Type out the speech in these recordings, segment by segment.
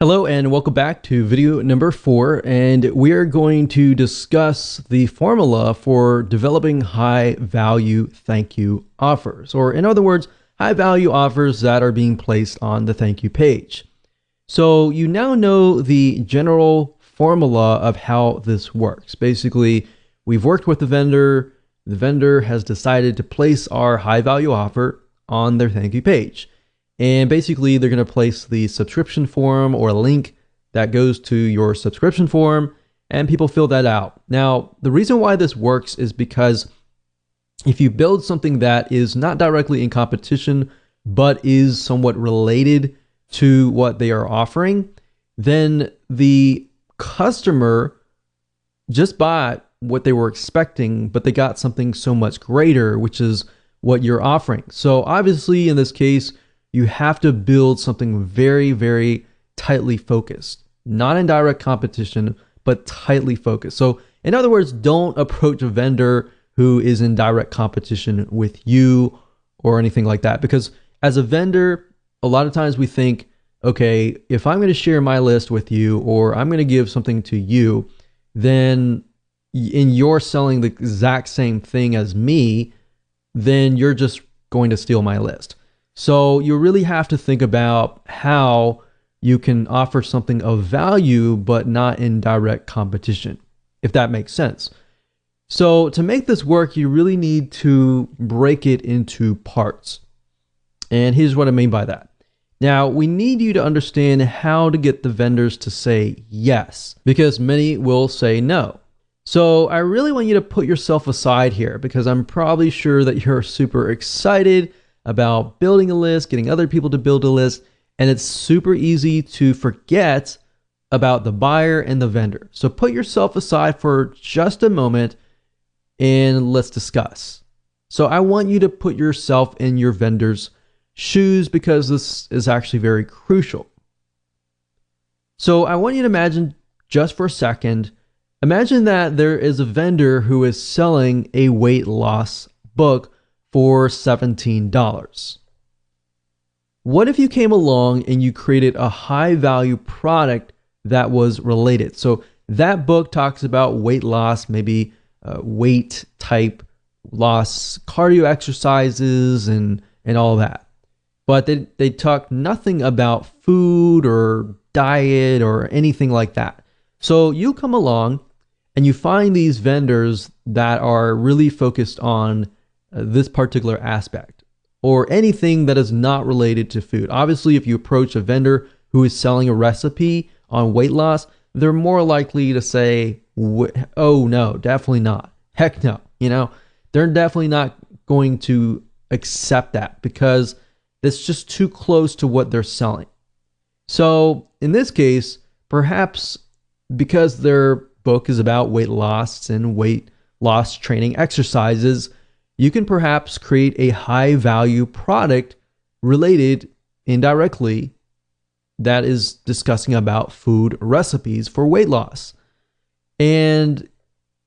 Hello and welcome back to video number 4, and we are going to discuss the formula for developing high value thank you offers, or in other words, high value offers that are being placed on the thank you page. So you now know the general formula of how this works. Basically, we've worked with the vendor has decided to place our high value offer on their thank you page. And basically, they're going to place the subscription form or a link that goes to your subscription form, and people fill that out. Now, the reason why this works is because if you build something that is not directly in competition, but is somewhat related to what they are offering, then the customer just bought what they were expecting, but they got something so much greater, which is what you're offering. So obviously, in this case, you have to build something very, very tightly focused, not in direct competition, but tightly focused. So in other words, don't approach a vendor who is in direct competition with you or anything like that. Because as a vendor, a lot of times we think, okay, if I'm going to share my list with you, or I'm going to give something to you, then you're selling the exact same thing as me, then you're just going to steal my list. So you really have to think about how you can offer something of value, but not in direct competition, if that makes sense. So to make this work, you really need to break it into parts. And here's what I mean by that. Now, we need you to understand how to get the vendors to say yes, because many will say no. So I really want you to put yourself aside here, because I'm probably sure that you're super excited about building a list, getting other people to build a list, and it's super easy to forget about the buyer and the vendor. So put yourself aside for just a moment and let's discuss. So I want you to put yourself in your vendor's shoes, because this is actually very crucial. So I want you to imagine, just for a second, imagine that there is a vendor who is selling a weight loss book for $17. What if you came along and you created a high value product that was related? So that book talks about weight loss, maybe weight type loss, cardio exercises, and all that. But they talk nothing about food or diet or anything like that. So you come along and you find these vendors that are really focused on this particular aspect, or anything that is not related to food. Obviously, if you approach a vendor who is selling a recipe on weight loss, they're more likely to say, oh no, definitely not. Heck no. They're definitely not going to accept that, because it's just too close to what they're selling. So in this case, perhaps because their book is about weight loss and weight loss training exercises, you can perhaps create a high value product related indirectly that is discussing about food recipes for weight loss. And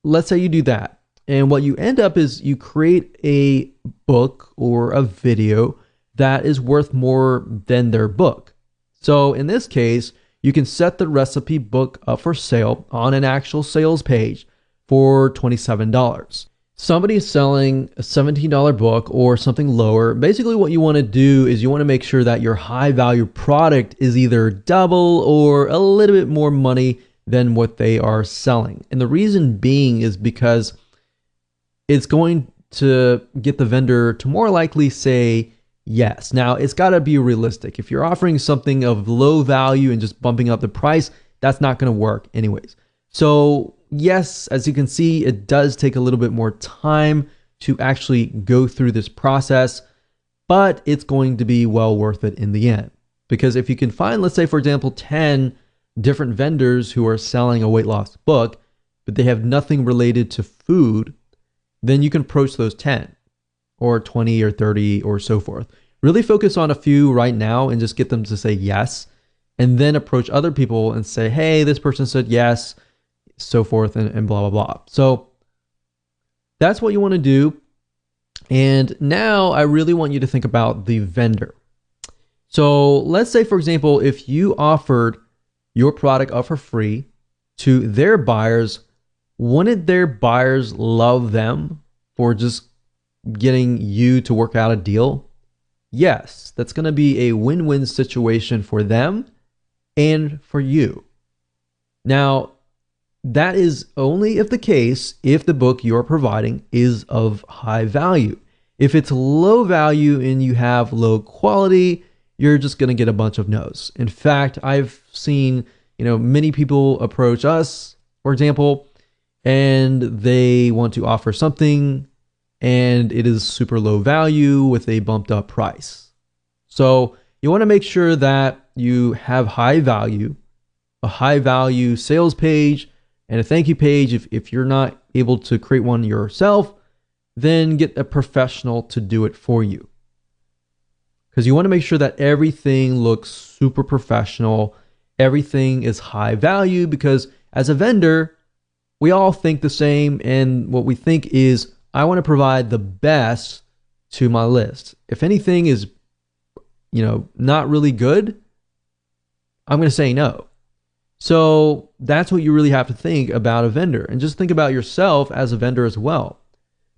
let's say you do that. And what you end up is you create a book or a video that is worth more than their book. So in this case, you can set the recipe book up for sale on an actual sales page for $27. Somebody is selling a $17 book or something lower. Basically, what you want to do is you want to make sure that your high value product is either double or a little bit more money than what they are selling. And the reason being is because it's going to get the vendor to more likely say yes. Now, it's got to be realistic. If you're offering something of low value and just bumping up the price, that's not going to work anyways. So yes, as you can see, it does take a little bit more time to actually go through this process, but it's going to be well worth it in the end. Because if you can find, let's say, for example, 10 different vendors who are selling a weight loss book, but they have nothing related to food, then you can approach those 10 or 20 or 30 or so forth. Really focus on a few right now and just get them to say yes, and then approach other people and say, hey, this person said yes, so forth, and blah, blah, blah. So that's what you want to do. And now I really want you to think about the vendor. So let's say, for example, if you offered your product up for free to their buyers, wouldn't their buyers love them for just getting you to work out a deal? Yes, that's going to be a win-win situation for them and for you. Now, that is only if the book you're providing is of high value. If it's low value and you have low quality, you're just going to get a bunch of no's. In fact, I've seen, many people approach us, for example, and they want to offer something and it is super low value with a bumped up price. So you want to make sure that you have high value, a high value sales page and a thank you page. If you're not able to create one yourself, then get a professional to do it for you. Because you want to make sure that everything looks super professional. Everything is high value, because as a vendor, we all think the same. And what we think is, I want to provide the best to my list. If anything is, not really good, I'm going to say no. So that's what you really have to think about a vendor, and just think about yourself as a vendor as well.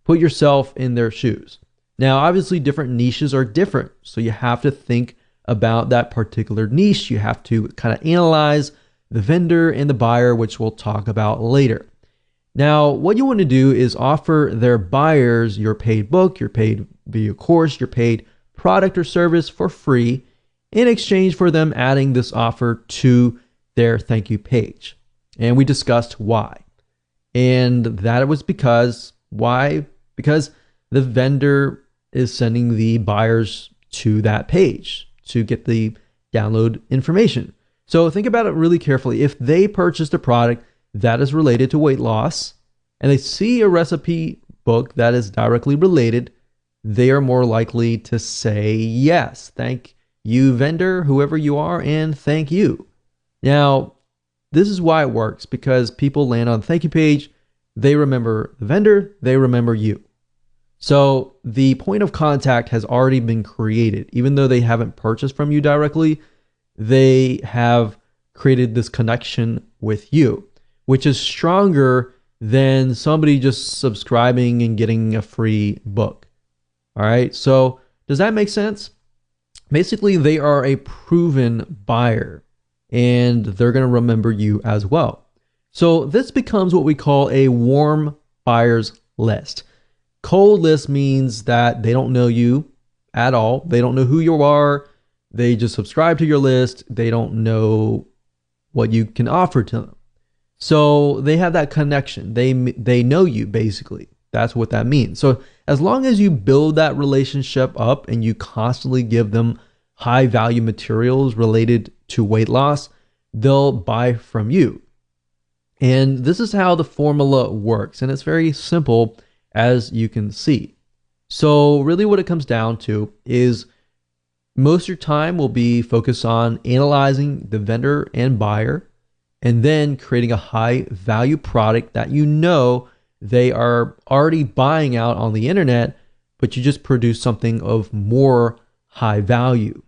Put yourself in their shoes. Now, obviously different niches are different. So you have to think about that particular niche. You have to kind of analyze the vendor and the buyer, which we'll talk about later. Now, what you want to do is offer their buyers your paid book, your paid video course, your paid product or service for free in exchange for them adding this offer to their thank you page. And we discussed why. And that was because the vendor is sending the buyers to that page to get the download information. So think about it really carefully. If they purchased a product that is related to weight loss and they see a recipe book that is directly related, they are more likely to say yes. Thank you, vendor, whoever you are, and thank you. Now, this is why it works, because people land on the thank you page, they remember the vendor, they remember you. So the point of contact has already been created. Even though they haven't purchased from you directly, they have created this connection with you, which is stronger than somebody just subscribing and getting a free book. All right, so does that make sense? Basically, they are a proven buyer and they're going to remember you as well. So this becomes what we call a warm buyers list. Cold list means that they don't know you at all. They don't know who you are. They just subscribe to your list. They don't know what you can offer to them. So they have that connection. They know you, basically. That's what that means. So as long as you build that relationship up and you constantly give them high value materials related to weight loss, they'll buy from you. And this is how the formula works. And it's very simple, as you can see. So really what it comes down to is most of your time will be focused on analyzing the vendor and buyer, and then creating a high value product that they are already buying out on the internet, but you just produce something of more high value.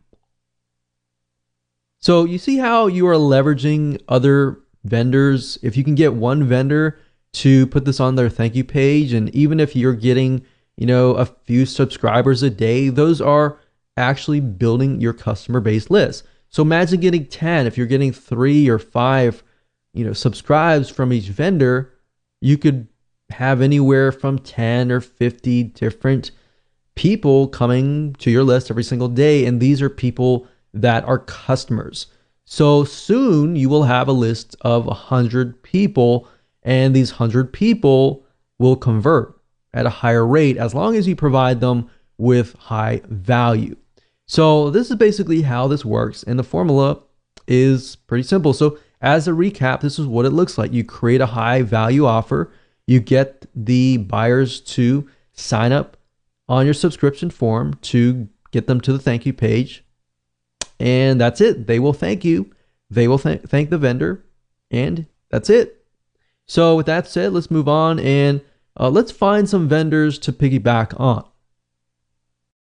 So you see how you are leveraging other vendors. If you can get one vendor to put this on their thank you page, and even if you're getting, a few subscribers a day, those are actually building your customer base list. So imagine getting 10. If you're getting 3 or 5, subscribes from each vendor, you could have anywhere from 10 or 50 different people coming to your list every single day. And these are people that are customers. So soon you will have a list of 100 people, and these 100 people will convert at a higher rate as long as you provide them with high value. So this is basically how this works, and the formula is pretty simple. So as a recap, this is what it looks like. You create a high value offer, you get the buyers to sign up on your subscription form to get them to the thank you page, and that's it. They will thank you, they will thank the vendor, and that's it. So with that said, let's move on and let's find some vendors to piggyback on.